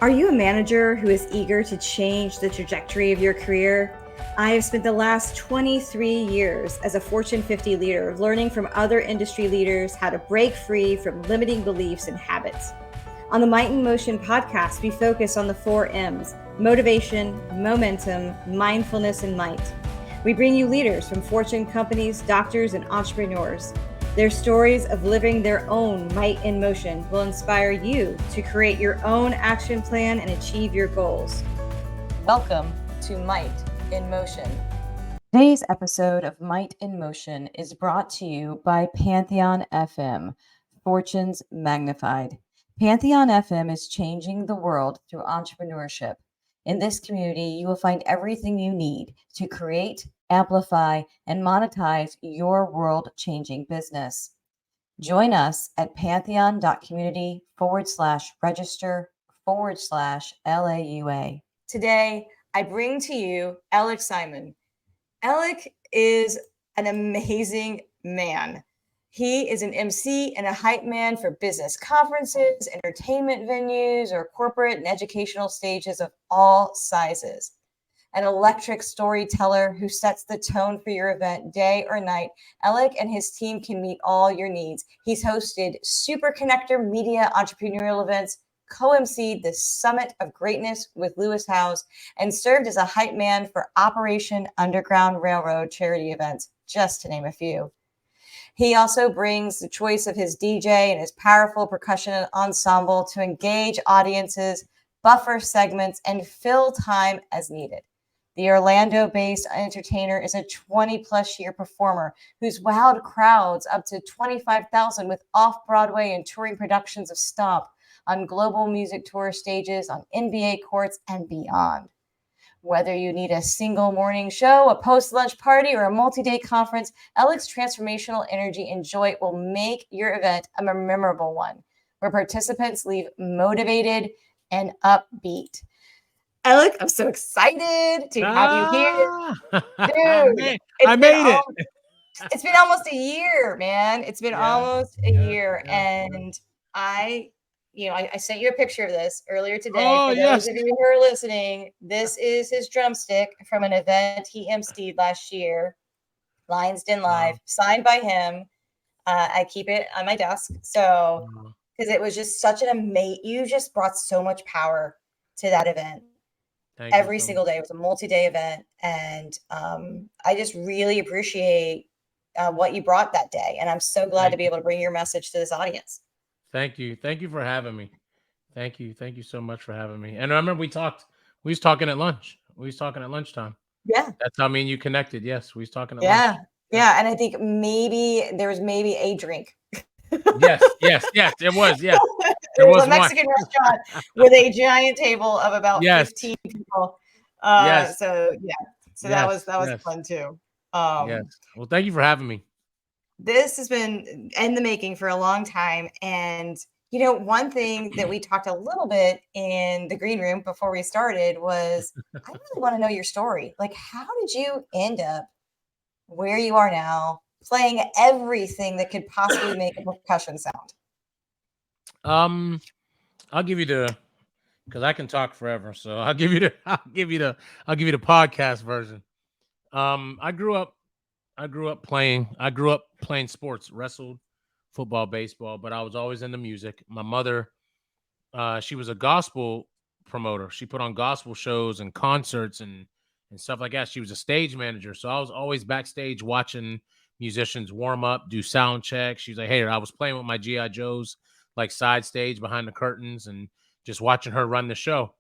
Are you a manager who is eager to change the trajectory of your career? I have spent the last 23 years as a Fortune 50 leader learning from other industry leaders how to break free from limiting beliefs and habits. On the Might in Motion podcast, we focus on the 4 M's: motivation, momentum, mindfulness, and might. We bring you leaders from Fortune companies, doctors, and entrepreneurs. Their stories of living their own might in motion will inspire you to create your own action plan and achieve your goals. Welcome to Might in Motion. Today's episode of Might in Motion is brought to you by Pantheon FM, Fortunes Magnified. Pantheon FM is changing the world through entrepreneurship. In this community, you will find everything you need to create, amplify, and monetize your world-changing business. Join us at pantheon.community/register/LAUA. Today, I bring to you Elec Simon. Elec is an amazing man. He is an MC and a hype man for business conferences, entertainment venues, or corporate and educational stages of all sizes. An electric storyteller who sets the tone for your event day or night, Elec and his team can meet all your needs. He's hosted Super Connector Media entrepreneurial events, co-emceed the Summit of Greatness with Lewis Howes, and served as a hype man for Operation Underground Railroad charity events, just to name a few. He also brings the choice of his DJ and his powerful percussion ensemble to engage audiences, buffer segments, and fill time as needed. The Orlando-based entertainer is a 20-plus year performer who's wowed crowds up to 25,000 with off-Broadway and touring productions of Stomp, on global music tour stages, on NBA courts, and beyond. Whether you need a single morning show, a post-lunch party, or a multi-day conference, Elec's transformational energy and joy will make your event a memorable one, where participants leave motivated and upbeat. Elec, I'm so excited to have you here. Dude, I made it. It's been almost a year, man. It's been almost a year. And I sent you a picture of this earlier today. For those of you who are listening, this is his drumstick from an event he emceed last year, Lions Den Live, signed by him. I keep it on my desk. So, because it was just such an amazing, you just brought so much power to that event. Every single day. It was a multi-day event. And I just really appreciate what you brought that day. And I'm so glad to be able to bring your message to this audience. Thank you. Thank you for having me. Thank you. Thank you so much for having me. And I remember we was talking at lunch. We was talking at lunchtime. Yeah. That's how me and you connected. Yes. We was talking at lunch. Yeah. And I think there was a drink. Yes. It was. Yes. There was a Mexican restaurant with a giant table of about 15 people. So that was fun too. Yes. Well, thank you for having me. This has been in the making for a long time. And, one thing that we talked a little bit in the green room before we started was, I really want to know your story. Like, how did you end up where you are now, playing everything that could possibly make a percussion sound? I'll give you because I can talk forever. So I'll give you the podcast version. I grew up playing sports, wrestled, football, baseball, but I was always into music. My mother, she was a gospel promoter. She put on gospel shows and concerts and stuff like that. She was a stage manager. So I was always backstage watching musicians warm up, do sound checks. She's like, hey, I was playing with my G.I. Joes, like side stage behind the curtains and just watching her run the show.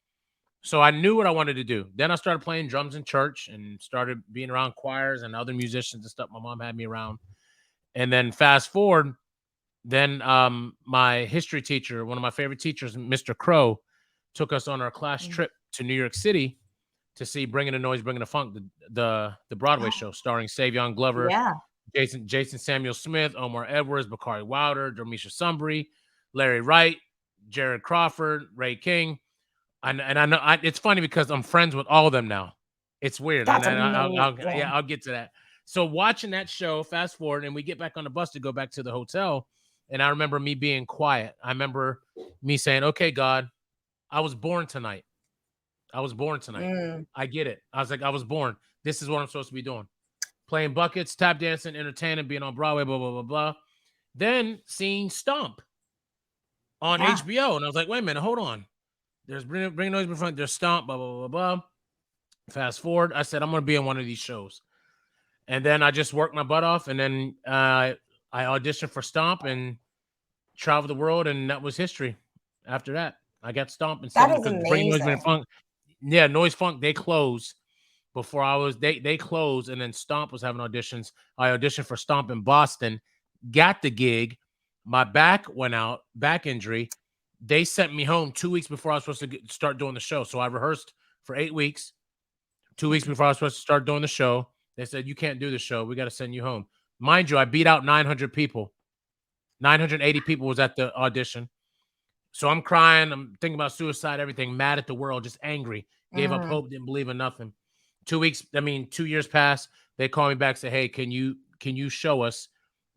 So I knew what I wanted to do. Then I started playing drums in church and started being around choirs and other musicians and stuff. My mom had me around. And then fast forward, then my history teacher, one of my favorite teachers, Mr. Crow, took us on our class trip to New York City to see Bringing the Noise, Bringing the Funk, the Broadway show starring Savion Glover, Jason Samuel Smith, Omar Edwards, Bakari Wilder, Dermisha Sumbry, Larry Wright, Jared Crawford, Ray King. And I know it's funny because I'm friends with all of them now. It's weird. I'll get to that. So watching that show, fast forward, and we get back on the bus to go back to the hotel. And I remember me being quiet. I remember me saying, okay, God, I was born tonight. I was born tonight. Mm. I get it. I was like, I was born. This is what I'm supposed to be doing. Playing buckets, tap dancing, entertaining, being on Broadway, blah, blah, blah, blah. Then seeing Stomp on Yeah. HBO. And I was like, wait a minute, hold on. There's Bring Noise Before, there's Stomp, blah, blah, blah, blah. Fast forward, I said, I'm going to be in one of these shows. And then I just worked my butt off. And then I auditioned for Stomp and traveled the world. And that was history. After that, I got Stomp and That said, is because Bring Noise amazing. Funk, yeah, Noise Funk, they closed before I was, they closed. And then Stomp was having auditions. I auditioned for Stomp in Boston, got the gig. My back went out, back injury. They sent me home 2 weeks before I was supposed to start doing the show. So I rehearsed for 8 weeks. 2 weeks before I was supposed to start doing the show, they said, you can't do the show. We got to send you home. Mind you, I beat out 900 people. 980 people was at the audition. So I'm crying. I'm thinking about suicide, everything, mad at the world, just angry. Gave up hope, didn't believe in nothing. 2 years passed. They called me back, said, hey, can you show us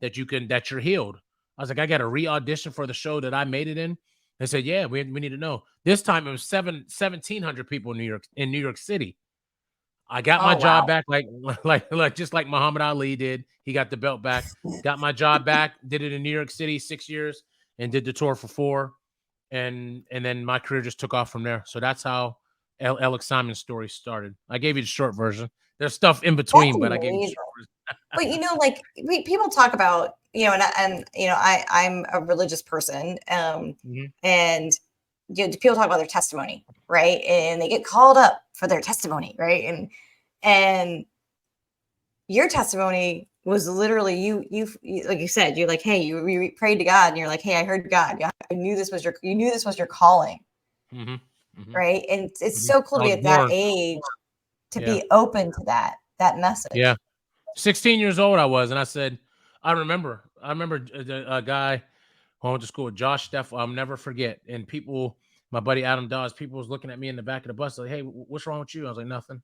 that you're healed? I was like, I got to re-audition for the show that I made it in. They said, yeah, we need to know. This time it was 1,700 people in New York City. I got my Oh, job wow. back like just like Muhammad Ali did. He got the belt back. Got my job back. Did it in New York City 6 years and did the tour for 4. And then my career just took off from there. So that's how Elec Simon's story started. I gave you the short version. There's stuff in That's between, but I gave you the amazing. short version. But like people talk about, and I'm a religious person, Mhm. and people talk about their testimony, right? And they get called up for their testimony, right? And your testimony was literally you like you said, you're like, hey, you prayed to God, and you're like, hey, I heard God. I knew this was your calling, Mhm. Mhm. right? And it's Mhm. so cool I to be was at that born. age to Yeah. be open to that message. Yeah. 16 years old I was, and I remember a guy who I went to school with, Josh Steff, I'll never forget. And people, my buddy Adam Dawes, people was looking at me in the back of the bus like, hey, what's wrong with you? I was like, nothing.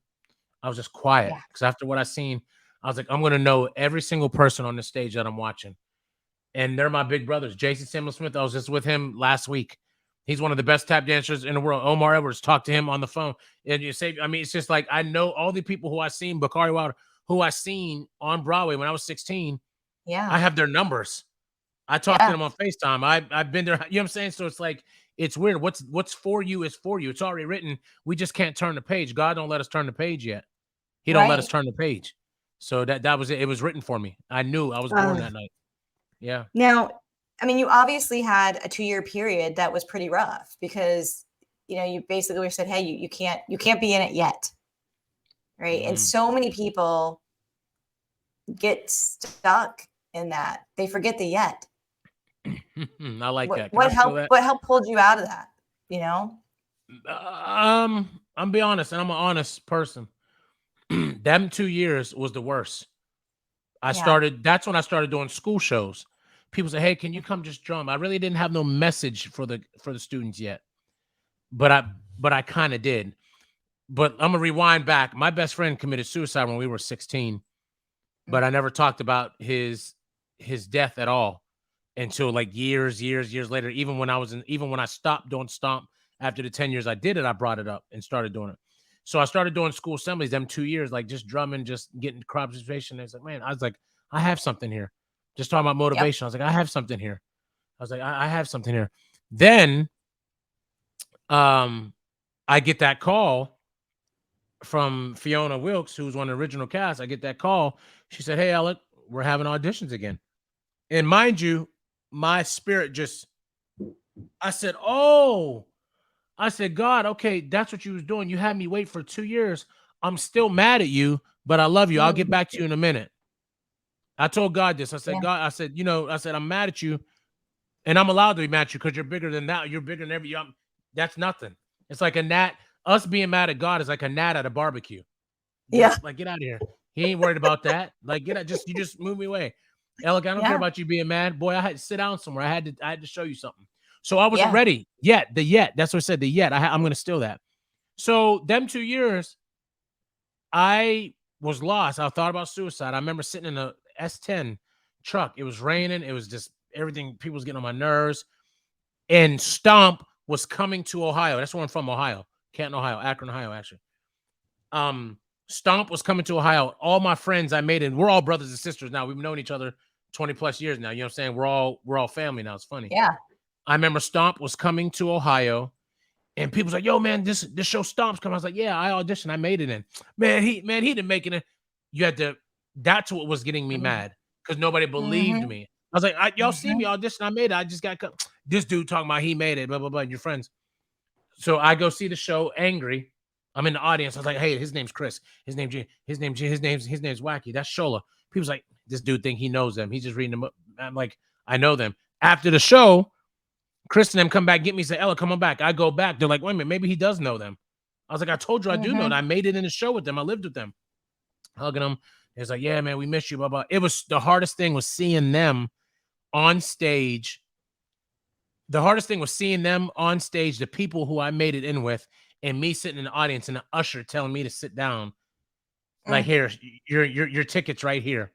I was just quiet Yeah. because after what I seen, I was like, I'm gonna know every single person on the stage that I'm watching. And they're my big brothers. Jason Samuel Smith, I was just with him last week. He's one of the best tap dancers in the world. Omar Edwards, talked to him on the phone. And you say, I mean, it's just like I know all the people who I seen, Bakari Wilder, who I seen on Broadway when I was 16. I Yeah. have their numbers. I talked to Yeah. them on FaceTime. I've been there. You know what I'm saying? So it's like it's weird. What's for you is for you. It's already written. We just can't turn the page. God don't let us turn the page yet. He don't let us Right. turn the page. So that was it. It was written for me. I knew I was born that night. Yeah. Now, I mean, you obviously had a 2-year period that was pretty rough because you basically said, hey, you can't be in it yet, right? And Mhm. so many people get stuck in that. They forget the yet. I like What that. Can I what steal helped that? what helped pulled you out of that, you know? I'm be honest, and I'm an honest person. Them 2 years was the worst. Yeah. That's when I started doing school shows. People say, hey, can you come just drum? I really didn't have no message for the students yet. But I kind of did. But I'm gonna rewind back. My best friend committed suicide when we were 16, but I never talked about his death at all until like years later. Even when I stopped doing Stomp after the 10 years I did it, I brought it up and started doing it. So I started doing school assemblies them 2 years, like just drumming, just getting crowd participation. It's like, man, I was like, I have something here. Just talking about Yep. motivation. I was like, I have something here. I was like, I have something here. Then I get that call from Fiona Wilkes, who's one of the original cast. I get that call. She said, hey, Alec, we're having auditions again. And mind you, my spirit just, I said, oh, I said, God, okay, that's what you was doing. You had me wait for 2 years. I'm still mad at you, but I love you. I'll get back to you in a minute. I told God this. I said, Yeah. God, I said, I'm mad at you, and I'm allowed to be mad at you because you're bigger than that. You're bigger than that's nothing. It's like a gnat. Us being mad at God is like a gnat at a barbecue. Yeah. Like, get out of here. He ain't worried about that. Like, get out. You just move me away. Alec, I don't care Yeah. about you being mad. Boy, I had to sit down somewhere. I had to show you something. So I wasn't Yeah. ready yet. The yet. That's what I said. The yet. I'm going to steal that. So them 2 years, I was lost. I thought about suicide. I remember sitting in a S10 truck. It was raining. It was just everything. People was getting on my nerves. And Stomp was coming to Ohio. That's where I'm from, Ohio. Canton, Ohio. Akron, Ohio, actually. Stomp was coming to Ohio. All my friends I made, and we're all brothers and sisters now. We've known each other 20 plus years now. You know what I'm saying? We're all family now. It's funny. Yeah. I remember Stomp was coming to Ohio, and people's like, "Yo, man, this show Stomp's coming." I was like, "Yeah, I auditioned. I made it in." Man, he didn't make it in. You had to. That's what was getting me mad, because nobody believed Mm-hmm. me. I was like, "Y'all see Mm-hmm. me audition? I made it. I just got cut." This dude talking about he made it. Blah blah blah. And your friends. So I go see the show, angry. I'm in the audience. I was like, "Hey, his name's Chris. His name's Wacky. That's Shola." People's like, "This dude think he knows them. He's just reading them up." I'm like, "I know them." After the show, Chris and them come back, get me, say, "Ella, come on back." I go back. They're like, "Wait a minute, maybe he does know them." I was like, "I told you I do know Mm-hmm. that. I made it in the show with them. I lived with them." Hugging them. It's like, "Yeah, man, we miss you." Blah blah. It was the hardest thing was seeing them on stage. The hardest thing was seeing them on stage, the people who I made it in with, and me sitting in the audience and the usher telling me to sit down. Like, "Here, your tickets right here."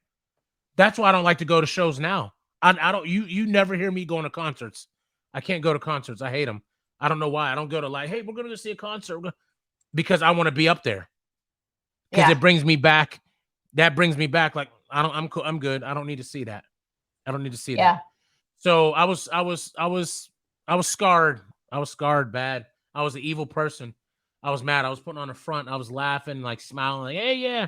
That's why I don't like to go to shows now. I don't. You never hear me going to concerts. I can't go to concerts. I hate them. I don't know why. I don't go to, like, "Hey, we're going to go see a concert," because I want to be up there, because Yeah. it brings me back. That brings me back. Like, I don't. I'm cool. I'm good. I don't need to see that. I don't need to see that. Yeah. So I was scarred. I was scarred bad. I was an evil person. I was mad. I was putting on a front. I was laughing, like smiling, like, "Hey, yeah."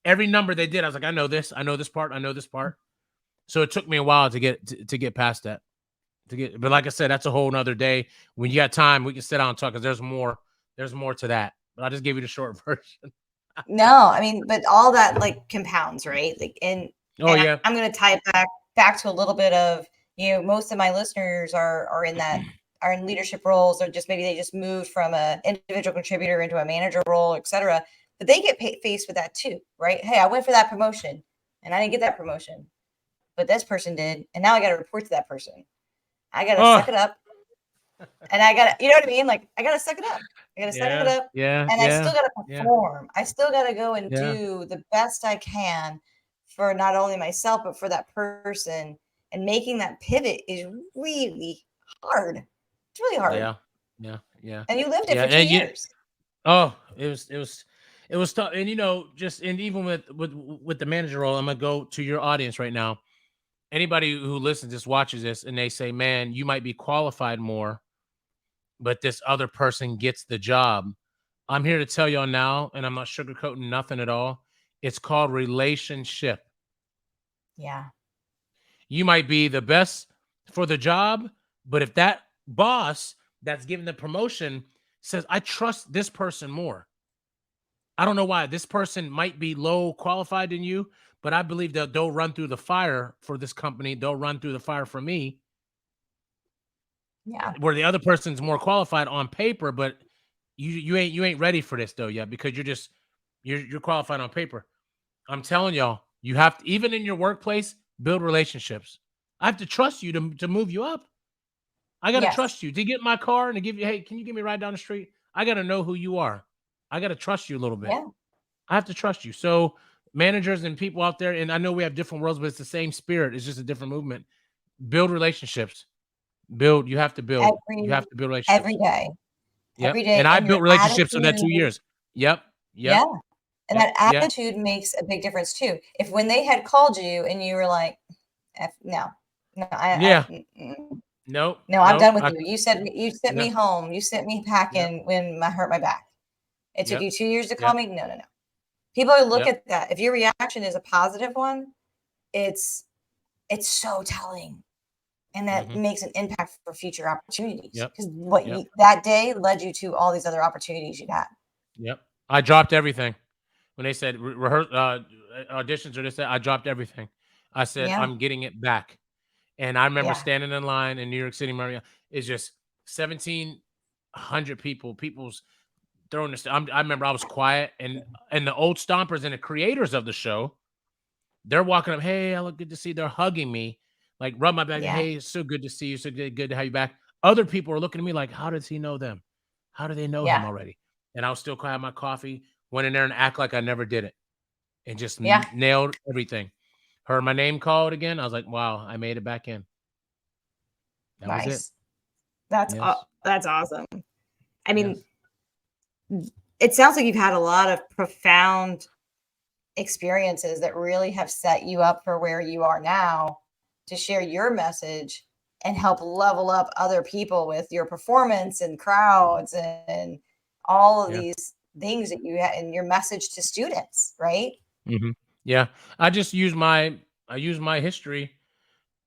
Every number they did, I was like, "I know this. I know this part. I know this part." So it took me a while to get past that. But like I said, that's a whole nother day. When you got time, we can sit down and talk, because there's more. There's more to that. But I just gave you the short version. No, I mean, but all that like compounds, right? Like, Oh and yeah. I'm going to tie it back to a little bit of, most of my listeners are in that are in leadership roles, or just maybe they just moved from a individual contributor into a manager role, etc. But they get faced with that too, right? Hey, I went for that promotion and I didn't get that promotion, but this person did, and now I got to report to that person. I got to suck Oh it up, and I got to, you know what I mean? Like, I got to suck it up. I got to suck it yeah. up, Yeah. and I still Yeah. got to Yeah. perform. I still got to go and Yeah. do the best I can for not only myself, but for that person. And making that pivot is really hard. It's really hard. Yeah. Yeah. Yeah. And you lived it Yeah. for two And you. years. Oh, it was tough. And just, and even with the manager role, I'm gonna go to your audience right now. Anybody who listens, just watches this, and they say, "Man, you might be qualified more, but this other person gets the job." I'm here to tell y'all now, and I'm not sugarcoating nothing at all. It's called relationship. Yeah. You might be the best for the job, but if that boss that's giving the promotion says, "I trust this person more," I don't know why. This person might be low qualified than you, but I believe that they'll run through the fire for this company. They'll run through the fire for me, Yeah. where the other person's more qualified on paper, but you ain't ready for this though yet, because you're qualified on paper. I'm telling y'all, you have to, even in your workplace, build relationships. I have to trust you to move you up. I got to Yes. trust you to get in my car and to give you, "Hey, can you give me a ride down the street?" I got to know who you are. I got to trust you a little bit. Yeah. I have to trust you. So managers and people out there, and I know we have different worlds, but it's the same spirit. It's just a different movement. Build relationships. Build. You have to build. You Every have to build every relationships. day. Yep. Every day. And I And your built relationships in that attitude. 2 years. Yep. Yeah. Yep. And Yep. that Yeah. attitude makes a big difference too. If when they had called you and you were like, no, no, Yeah. mm-mm. Nope. No, I'm Nope. done with you. You sent No. me home. You sent me Yep. packing when I hurt my back. It took Yep. you 2 years to call Yep. me. No, no, no. People are look Yep. at that. If your reaction is a positive one, it's it's so telling, and that Hmm. makes an impact for future opportunities. Yep. Because what Yep. that day led you to all these other opportunities you'd had. Yep. I dropped everything when they said auditions or this. I dropped everything. I said, Yeah, "I'm getting it back." And I remember yeah, standing in line in New York City, Maria. It's just 1,700 people. People's throwing this. I remember I was quiet, and the old stompers and the creators of the show, they're walking up. "Hey, I look good to see." They're hugging me, like rub my back. yeah, "Hey, it's so good to see you. So good to have you back." Other people are looking at me like, "How does he know them? How do they know him yeah, already?" And I was still quiet, my coffee. Went in there and act like I never did it, and just yeah. nailed everything. Heard my name called again. I was like, "Wow, I made it back in." That was it. Nice. That's Yes. That's awesome. I mean, Yes. it sounds like you've had a lot of profound experiences that really have set you up for where you are now to share your message and help level up other people with your performance and crowds and all of Yeah. these things that you had in your message to students, right? Hmm. Yeah. I just use my history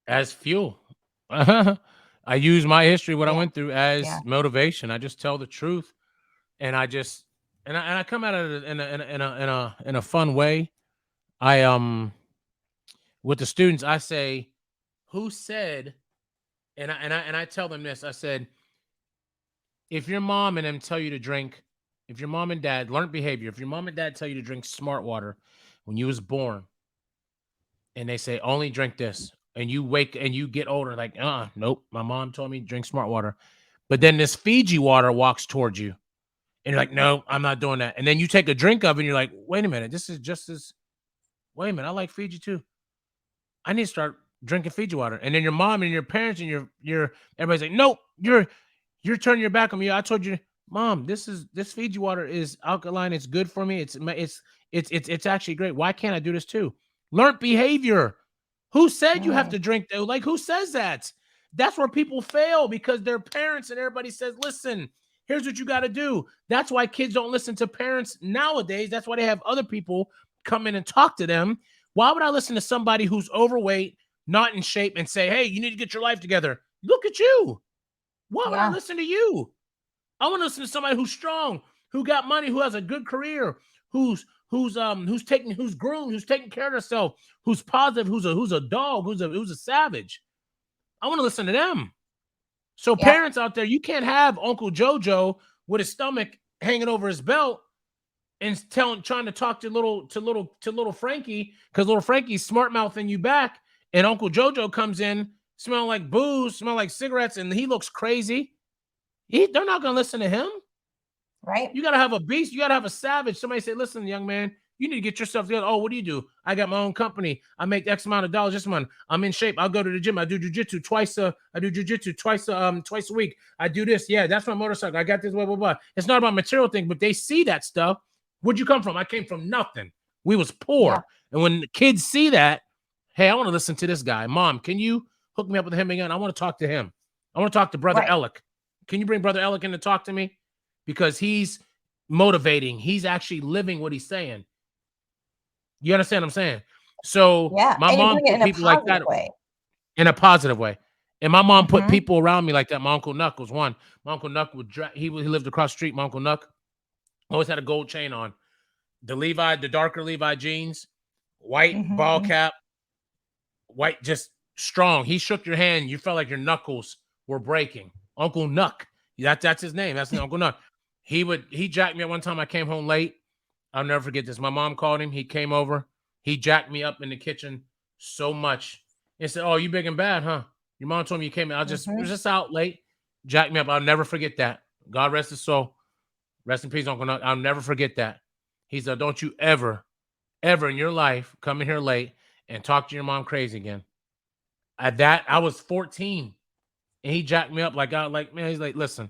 as fuel. I use my history, what I Yeah. went through, Yeah. as motivation. I just tell the truth, and I just and I come at it in a fun way. I with the students, I say, who said, and I tell them this. I said, if your mom and them tell you to drink, if your mom and dad learned behavior, if your mom and dad tell you to drink smart water when you was born, and they say only drink this, and you wake and you get older, like, nope, my mom told me to drink smart water, but then this Fiji water walks towards you, and you're like, no, I'm not doing that, and then you take a drink of it, and you're like, wait a minute, this is just as, wait a minute, I like Fiji too. I need to start drinking Fiji water. And then your mom and your parents and your everybody's like, nope, you're turning your back on me. I told you, mom, this Fiji water is alkaline. It's good for me. It's actually great. Why can't I do this too? Learned behavior. Who said you have Mm, to drink though? Like, who says that? That's where people fail, because their parents and everybody says, listen, here's what you got to do. That's why kids don't listen to parents nowadays. That's why they have other people come in and talk to them. Why would I listen to somebody who's overweight, not in shape, and say, hey, you need to get your life together? Look at you. Why would I yeah. listen to you? I want to listen to somebody who's strong, who got money, who has a good career, who's groomed, who's taking care of herself, who's positive, who's a dog, who's a savage. I want to listen to them. So Yep. parents out there, you can't have Uncle Jojo with his stomach hanging over his belt and trying to talk to little Frankie, because little Frankie's smart mouthing you back, and Uncle Jojo comes in smelling like booze, smelling like cigarettes, and he looks crazy. They're not gonna listen to him. Right. You gotta have a beast. You gotta have a savage. Somebody say, "Listen, young man, you need to get yourself together." Oh, what do you do? I got my own company. I make X amount of dollars this month. I'm in shape. I'll go to the gym. I do jujitsu twice. I do jujitsu twice a week. I do this. Yeah, that's my motorcycle. I got this. Blah blah blah. It's not about material thing, but they see that stuff. Where'd you come from? I came from nothing. We was Yeah. poor. And when the kids see that, hey, I want to listen to this guy. Mom, can you hook me up with him again? I want to talk to him. I want to talk to Brother Right. Elec. Can you bring Brother Elec in to talk to me? Because he's motivating. He's actually living what he's saying. You understand what I'm saying? So Yeah. my And you're mom doing it put in a people like positive that way. in a positive way. And my mom put Hmm. people around me like that. My Uncle Nuck was one. My Uncle Nuck he lived across the street. My Uncle Nuck always had a gold chain on. The darker Levi jeans, white ball Hmm. cap, white, just strong. He shook your hand. You felt like your knuckles were breaking. Uncle Nuck. That's his name. That's Uncle Nuck. He jacked me up one time. I came home late. I'll never forget this. My mom called him. He came over. He jacked me up in the kitchen so much and said, "Oh, you big and bad, huh? Your mom told me you came in. Was Hmm. just out late. Jacked me up. I'll never forget that. God rest his soul. Rest in peace, Uncle Nuck. I'll never forget that. He said, don't you ever in your life come in here late and talk to your mom crazy again." At that, I was 14, and he jacked me up man. He's like, listen,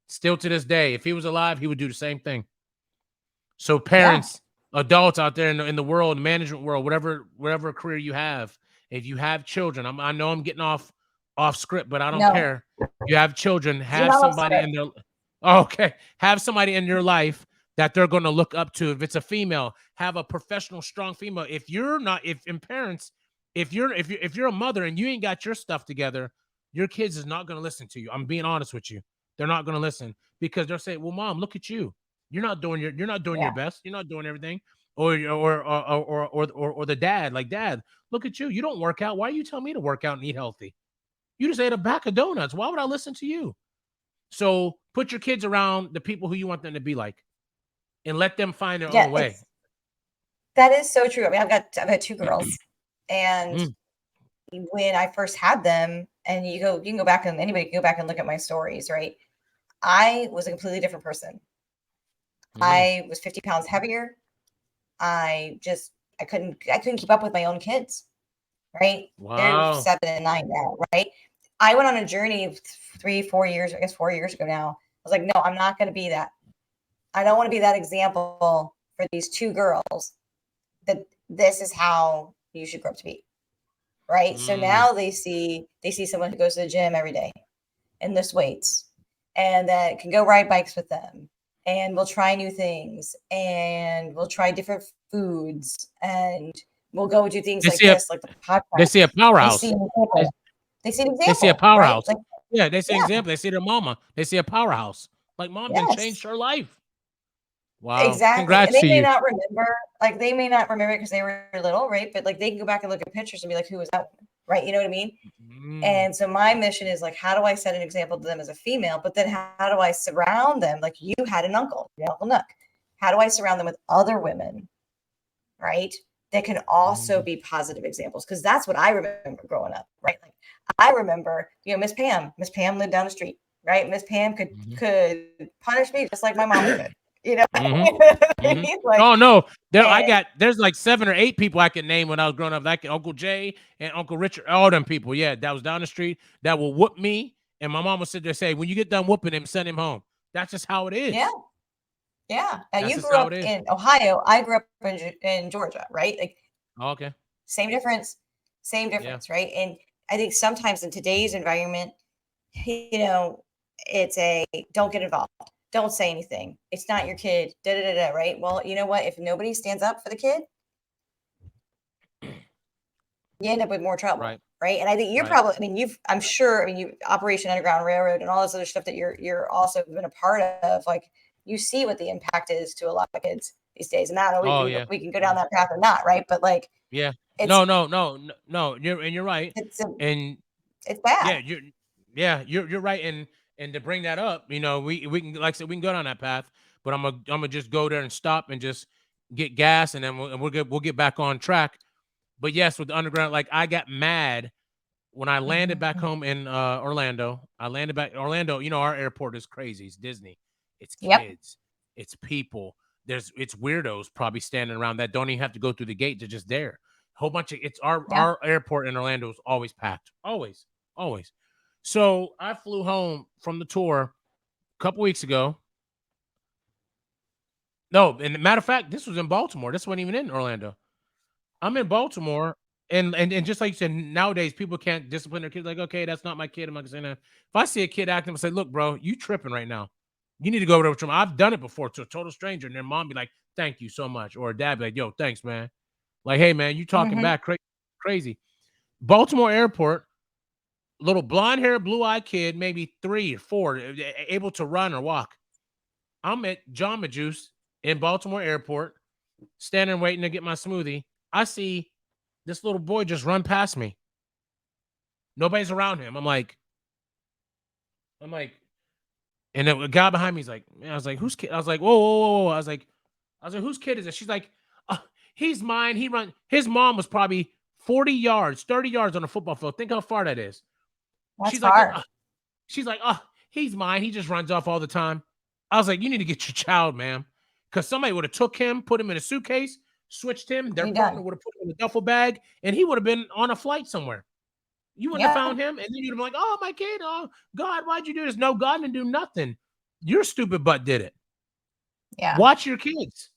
still to this day, if he was alive, he would do the same thing. So Yeah. parents, adults out there in the world, management world, whatever career you have, if you have children, I know I'm getting off script, but I don't No, care. You have children, you're have not off somebody script. in their okay, have somebody in your life that they're going to look up to. If it's a female, have a professional, strong female. If you're not, if in parents, if you're a mother and you ain't got your stuff together, your kids is not going to listen to you. I'm being honest with you. They're not going to listen, because they're saying, "Well, mom, look at you. You're not doing your Yeah. best. You're not doing everything." Or the dad, like, dad, look at you. You don't work out. Why you tell me to work out and eat healthy? You just ate a bag of donuts. Why would I listen to you? So put your kids around the people who you want them to be like, and let them find their Yeah. own way. That is so true. I mean, I've got two girls, and Mm, when I first had them, and you can go back, and anybody can go back and look at my stories, right? I was a completely different person. mm, I was 50 pounds heavier. I couldn't keep up with my own kids, right? They're wow. 7 and 9 now, right? I went on a journey 3-4 years, I guess 4 years ago now. I was like, no, I'm not going to be that. I don't want to be that example for these two girls that this is how you should grow up to be. Right. So now they see someone who goes to the gym every day and lifts weights and that can go ride bikes with them and we'll try new things and we'll try different foods and we'll go do things like this, like the podcast. They see a powerhouse. They see an example. They see a powerhouse. Right? Yeah, they see an example. They see their mama. They see a powerhouse. Like mom done changed her life. Wow. Exactly. Congrats And they to may you. not remember, like they may not remember it because they were little, right? But like they can go back and look at pictures and be like, who was that woman? Right? You know what I mean? And so my mission is like, how do I set an example to them as a female? But then how do I surround them? Like you had an uncle, your Uncle Nook. How do I surround them with other women, right? That can also be positive examples? Because that's what I remember growing up, right? Like I remember, Miss Pam. Miss Pam lived down the street, right? Miss Pam could punish me just like my mom could. Like, oh no, there's like 7 or 8 people I can name when I was growing up, like Uncle Jay and Uncle Richard, all them people, that was down the street that will whoop me, and my mom would sit there and say, when you get done whooping him, send him home. That's just how it is. Yeah. Now you grew up in Ohio. I grew up in Georgia, right? Like, okay, same difference, right? And I think sometimes in today's environment, it's don't get involved. Don't say anything. It's not your kid. Right? Well, you know what? If nobody stands up for the kid, you end up with more trouble, right? And I think you're probably, I'm sure, you Operation Underground Railroad and all this other stuff that you're also been a part of. Like you see what the impact is to a lot of kids these days, and I don't know we can go down that path or not, right? But like, no, you're right, it's bad. You're right, and to bring that up, we can, like I said, we can go down that path, but I'm gonna just go there and stop and just get gas, and then we'll get back on track. But yes, with the underground, like I got mad when I landed back home in Orlando. I landed back in Orlando. Our airport is crazy. It's Disney. It's kids. It's people. It's weirdos probably standing around that don't even have to go through the gate. They're just there. Whole bunch of our airport in Orlando is always packed. Always. So I flew home from the tour a couple weeks ago. No, and matter of fact, this was in Baltimore. This wasn't even in Orlando. I'm in Baltimore, and just like you said, nowadays people can't discipline their kids. Like, okay, that's not my kid. I'm not gonna say that. If I see a kid acting, I say, look, bro, you tripping right now. You need to go over to them. I've done it before to a total stranger, and their mom be like, thank you so much, or dad be like, yo, thanks, man. Like, hey, man, you talking back crazy. Baltimore Airport, little blonde hair, blue eyed kid, maybe 3 or 4, able to run or walk. I'm at Jamba Juice in Baltimore Airport, standing waiting to get my smoothie. I see this little boy just run past me. Nobody's around him. I'm like, and then a guy behind me is like, man, I was like, whose kid? I was like, whoa. I was like, whose kid is it? She's like, he's mine. His mom was probably 40 yards, 30 yards on a football field. Think how far that is. That's hard. She's like, he's mine. He just runs off all the time. I was like, you need to get your child, ma'am. Because somebody would have took him, put him in a suitcase, switched him. Their partner would have put him in a duffel bag, and he would have been on a flight somewhere. You wouldn't have found him, and then you'd have been like, oh, my kid, oh, God, why'd you do this? No, God didn't do nothing. Your stupid butt did it. Yeah. Watch your kids.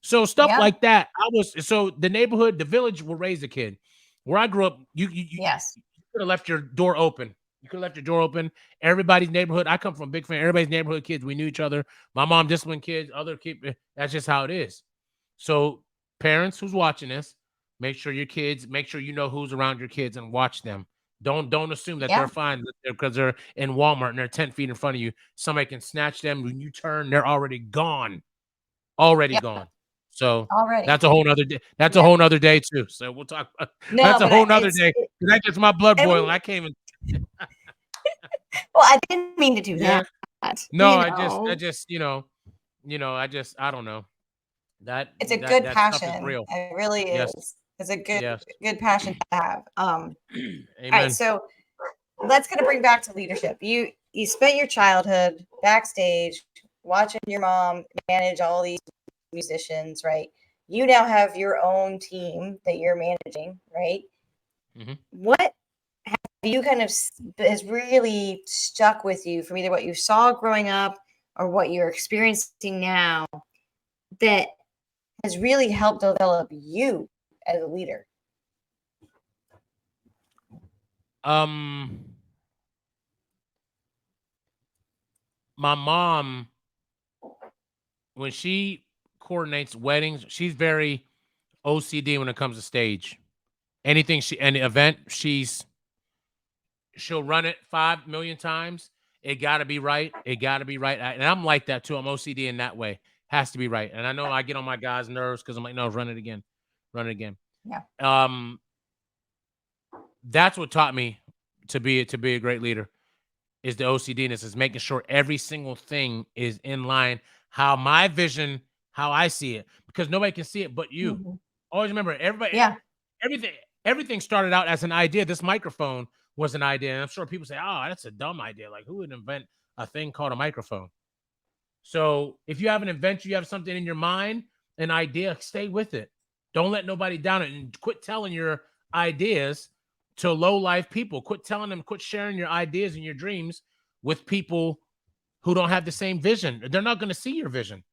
So stuff like that. So the neighborhood, the village will raise a kid. Where I grew up, you could have left your door open. Everybody's neighborhood. I come from a big family. Everybody's neighborhood kids. We knew each other. My mom disciplined kids. Other kids. That's just how it is. So parents who's watching this, make sure you know who's around your kids and watch them. Don't assume that they're fine because they're in Walmart and they're 10 feet in front of you. Somebody can snatch them. When you turn, they're already gone. Gone. So that's a whole nother day. That's a whole nother day too. So we'll talk. That's a whole nother day. That gets my blood boiling. I can't even. Well, I didn't mean to do that. No, I don't know. It's a good passion. It really is. It's a good passion to have. All right, so let's kind of bring back to leadership. You spent your childhood backstage watching your mom manage all these musicians, right? You now have your own team that you're managing, right? What has you kind of has really stuck with you from either what you saw growing up or what you're experiencing now that has really helped develop you as a leader? Um, my mom, when she coordinates weddings, she's very OCD when it comes to stage. Any event, she'll run it 5 million times. It got to be right. It got to be right. And I'm like that too. I'm OCD in that way. Has to be right. And I know I get on my guys' nerves because I'm like, no, run it again, run it again. Yeah. That's what taught me to be a great leader. Is the OCDness, is making sure every single thing is in line, how my vision, how I see it, because nobody can see it but you. Mhm. Always remember, Yeah. everything, everything started out as an idea. This microphone was an idea, and I'm sure people say, "Oh, that's a dumb idea. Like, who would invent a thing called a microphone?" So, if you have an invention, you have something in your mind, an idea, stay with it. Don't let nobody down it, and quit telling your ideas to low life people. Quit telling them, quit sharing your ideas and your dreams with people who don't have the same vision. They're not going to see your vision.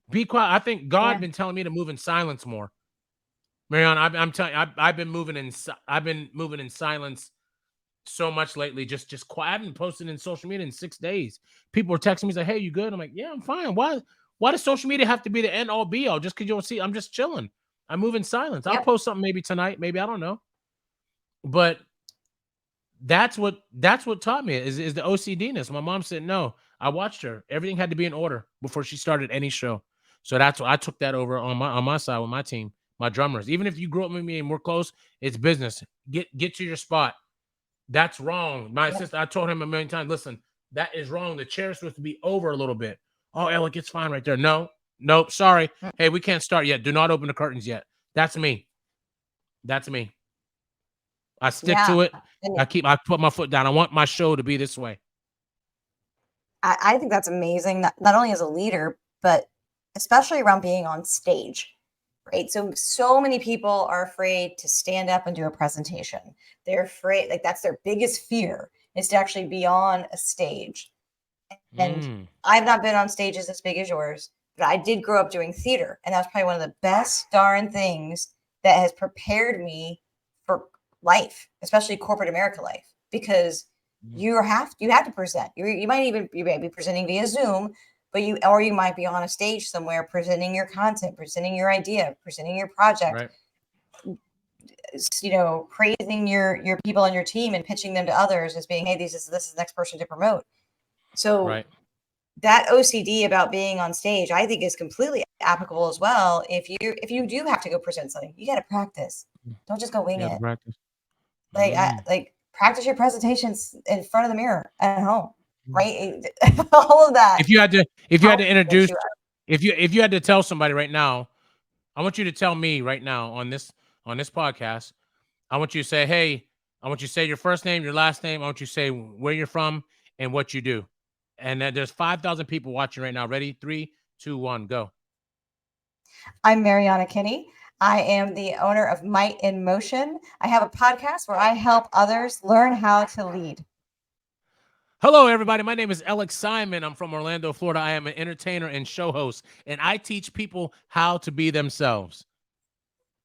Be quiet. I think God Yeah. been telling me to move in silence more. Marianne, I'm telling you, I've been moving in silence so much lately. Just quiet. I haven't posted in social media in 6 days. People are texting me like, "Hey, you good?" I'm like, "Yeah, I'm fine." Why does social media have to be the end all be all? Just because you don't see, I'm just chilling. I move in silence. I'll Yep. post something maybe tonight, maybe I don't know. But that's what taught me is the OCDness. My mom said no. I watched her. Everything had to be in order before she started any show. So that's what I took that over on my side with my team, my drummers. Even if you grew up with me and we're close, it's business. Get to your spot. That's wrong. My Yep. sister, I told him a million times, listen, that is wrong. The chair's supposed to be over a little bit. Oh, Alec, it's fine right there. No, nope, sorry. Mm. Hey, we can't start yet. Do not open the curtains yet. That's me. That's me. I stick Yeah. to it. And I put my foot down. I want my show to be this way. I think that's amazing, not only as a leader, but especially around being on stage, right? So many people are afraid to stand up and do a presentation. They're afraid, like that's their biggest fear is to actually be on a stage. And Mm, I've not been on stages as big as yours, but I did grow up doing theater, and that's probably one of the best darn things that has prepared me for life, especially corporate America life, because mm, you have to present. You might be presenting via Zoom, but you might be on a stage somewhere presenting your content, presenting your idea, presenting your project, right, praising your people on your team and pitching them to others as being, hey, this is the next person to promote. So right. that OCD about being on stage, I think, is completely applicable as well. If you do have to go present something, you got to practice. Mm, Don't just go wing you have to it. practice. Like Mm, practice your presentations in front of the mirror at home, mm. right? All of that If you had to helps get introduce you out. if you had to tell somebody right now, I want you to tell me right now on this podcast. I want you to say, hey, I want you to say your first name, your last name. I want you to say where you're from and what you do. And then there's 5,000 people watching right now. Ready? 3, 2, 1, go. I'm Mariana Kinney. I am the owner of Might in Motion. I have a podcast where I help others learn how to lead. Hello, everybody. My name is Elec Simon. I'm from Orlando, Florida. I am an entertainer and show host, and I teach people how to be themselves.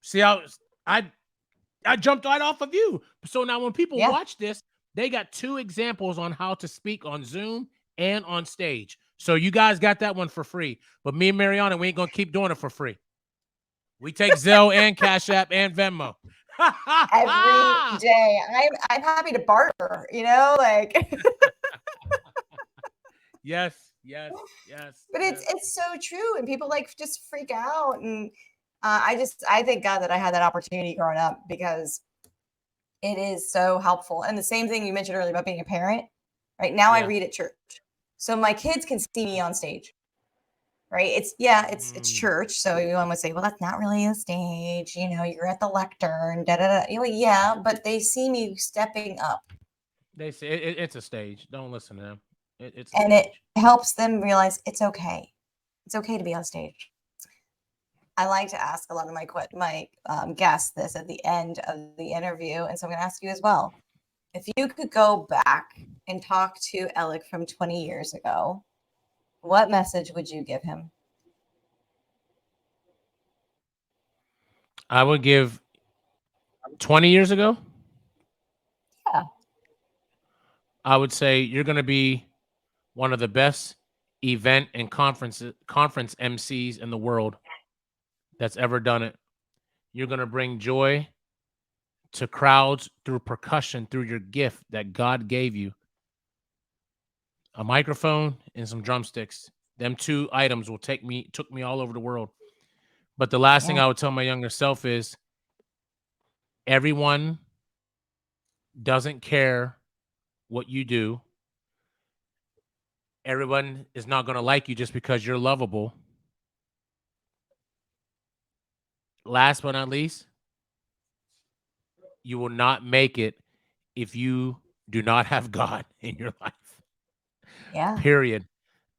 See how I jumped right off of you. So now when people Yeah. watch this, they got 2 examples on how to speak on Zoom and on stage. So you guys got that one for free. But me and Mariana, we ain't gonna keep doing it for free. We take Zelle and Cash App and Venmo. Every day. I'm happy to barter, like Yes, yes, yes, but it's yes. it's so true, and people like just freak out, and I thank God that I had that opportunity growing up because it is so helpful. And the same thing you mentioned earlier about being a parent, right? Now I Yeah. read at church, so my kids can see me on stage, right? It's Mm. church, so everyone would say, well, that's not really a stage, you're at the lectern, da da da. Yeah, but they see me stepping up, They say it's a stage. Don't listen to them. It's a and it stage. helps them realize it's okay. It's okay to be on stage. I like to ask a lot of my guests this at the end of the interview, and so I'm going to ask you as well. if you could go back and talk to Elec from 20 years ago, what message would you give him? I would give 20 years ago, Yeah. I would say you're going to be one of the best event and conference MCs in the world that's ever done it. You're going to bring joy to crowds through percussion, through your gift that God gave you. A microphone and some drumsticks. Them two items took me all over the world. But the last thing Yeah. I would tell my younger self is everyone doesn't care what you do. Everyone is not going to like you just because you're lovable. Last but not least, you will not make it if you do not have God in your life. Yeah. Period.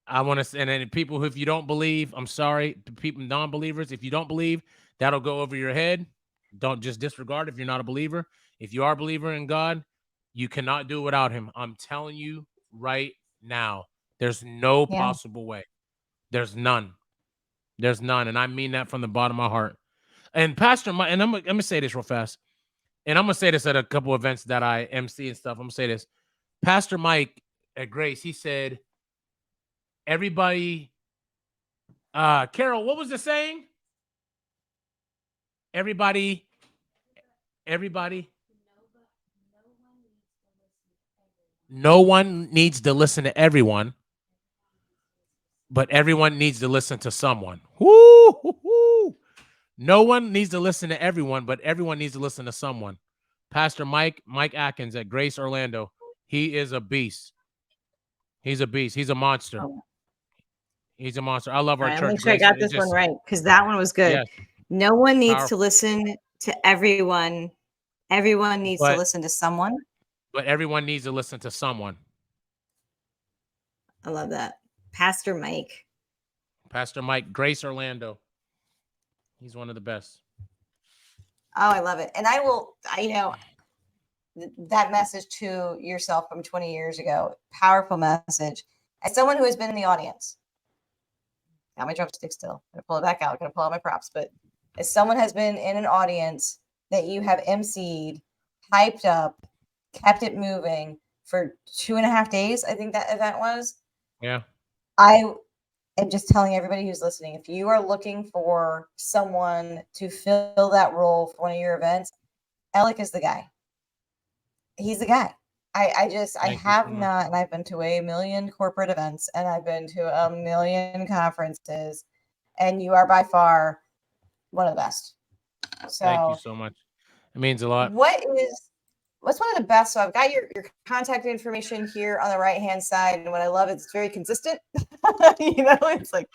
I want to, and then people who, if you don't believe, I'm sorry, to people, non-believers, if you don't believe, that'll go over your head. Don't just disregard if you're not a believer. If you are a believer in God, you cannot do it without him. I'm telling you right now, there's no Yeah. possible way. There's none. There's none. And I mean that from the bottom of my heart. And Pastor Mike, and I'm going to say this real fast. And I'm going to say this at a couple events that I MC and stuff. I'm going to say this. Pastor Mike at Grace, he said, everybody, Carol, what was the saying? Everybody. No one needs to listen to everyone, but everyone needs to listen to someone. Woo! No one needs to listen to everyone, but everyone needs to listen to someone. Pastor Mike Atkins at Grace Orlando, he is a beast. He's a beast. He's a monster. Oh, He's a monster. I love all our right, I'll church, make sure I Grace. got It's this one just, right because that one was good. yes, No one needs to powerful. listen to everyone. Everyone needs to But listen to someone. everyone needs to listen to someone. I love that. Pastor Mike. Pastor Mike, Grace Orlando. He's one of the best. Oh, I love it. And that message to yourself from 20 years ago, powerful message. As someone who has been in the audience, got my drumstick still, gonna pull it back out, gonna pull out my props. But as someone has been in an audience that you have emceed, hyped up, kept it moving for 2.5 days, I think that event was. Yeah. I am just telling everybody who's listening, if you are looking for someone to fill that role for one of your events, Elec is the guy. He's the guy. I Thank you have so much. not, and I've been to a million corporate events and I've been to a million conferences, and you are by far one of the best. Thank you So so much. It means a lot. what's one of the best? So I've got your contact information here on the right hand side, and what I love is it's very consistent. It's like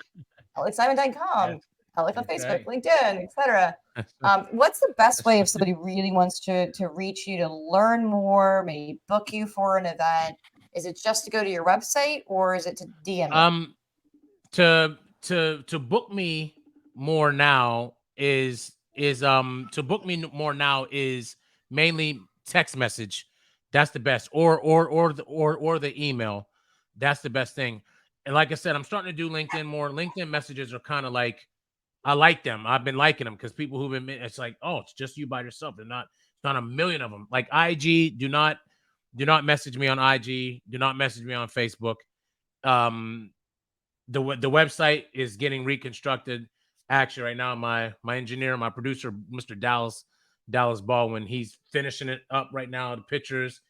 Yes. AlecSimon.com, Elec on That's Facebook, right. LinkedIn, etc. What's the best way if somebody really wants to reach you to learn more, maybe book you for an event? Is it just to go to your website or is it to DM you? um to book me more now is mainly text message. That's the best. Or the email. That's the best thing. And like I said, I'm starting to do LinkedIn more. LinkedIn messages are kind of like, I like them. I've been liking them because people who've been, it's like, oh, it's just you by yourself. It's not a million of them. Like IG, do not message me on IG. Do not message me on Facebook. Um, the website is getting reconstructed. Actually, right now, my engineer, my producer, Mr. Dallas Baldwin, he's finishing it up right now. The pictures,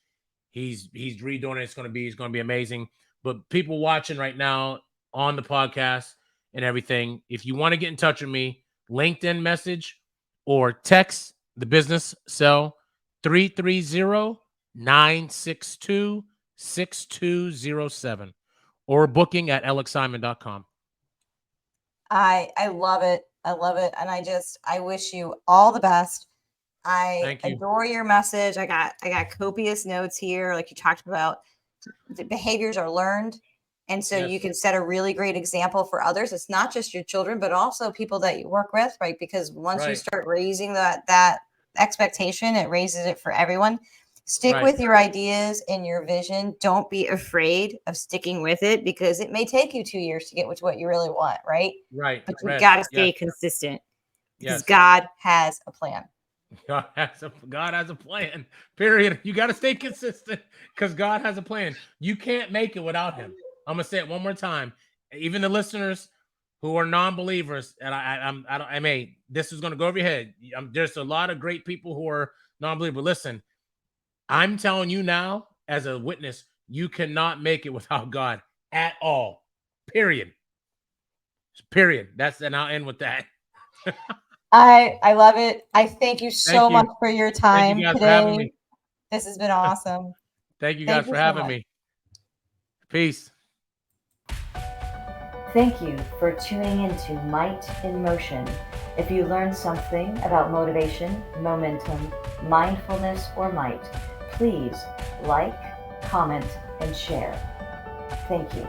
he's redoing it. It's gonna be amazing. But people watching right now on the podcast and everything, if you want to get in touch with me, LinkedIn message or text the business cell 330-962-6207 or booking at elecsimon.com. I love it. I love it. And I wish you all the best. I Thank you. adore your message. I got copious notes here, like you talked about. The behaviors are learned. And so Yes. you can set a really great example for others. It's not just your children, but also people that you work with, right? Because once you Right. start raising that expectation, it raises it for everyone. Stick Right. with your ideas and your vision. Don't be afraid of sticking with it because it may take you 2 years to get what you really want, right? Right. But you Yes. got to Yes. stay consistent because Yes. God has a plan. God has a plan. Period. You got to stay consistent because God has a plan. You can't make it without Him. I'm gonna say it one more time. Even the listeners who are non-believers, and I don't. I may. This is gonna go over your head. There's a lot of great people who are non-believers. Listen, I'm telling you now, as a witness, you cannot make it without God at all. Period. Period. And I'll end with that. I love it. I thank you Thank so you. much for your Thank you time guys for having today. me. This has been awesome. Thank you Thank guys you for so having much. me. Peace. Thank you for tuning into Might in Motion. If you learned something about motivation, momentum, mindfulness, or might, please like, comment, and share. Thank you.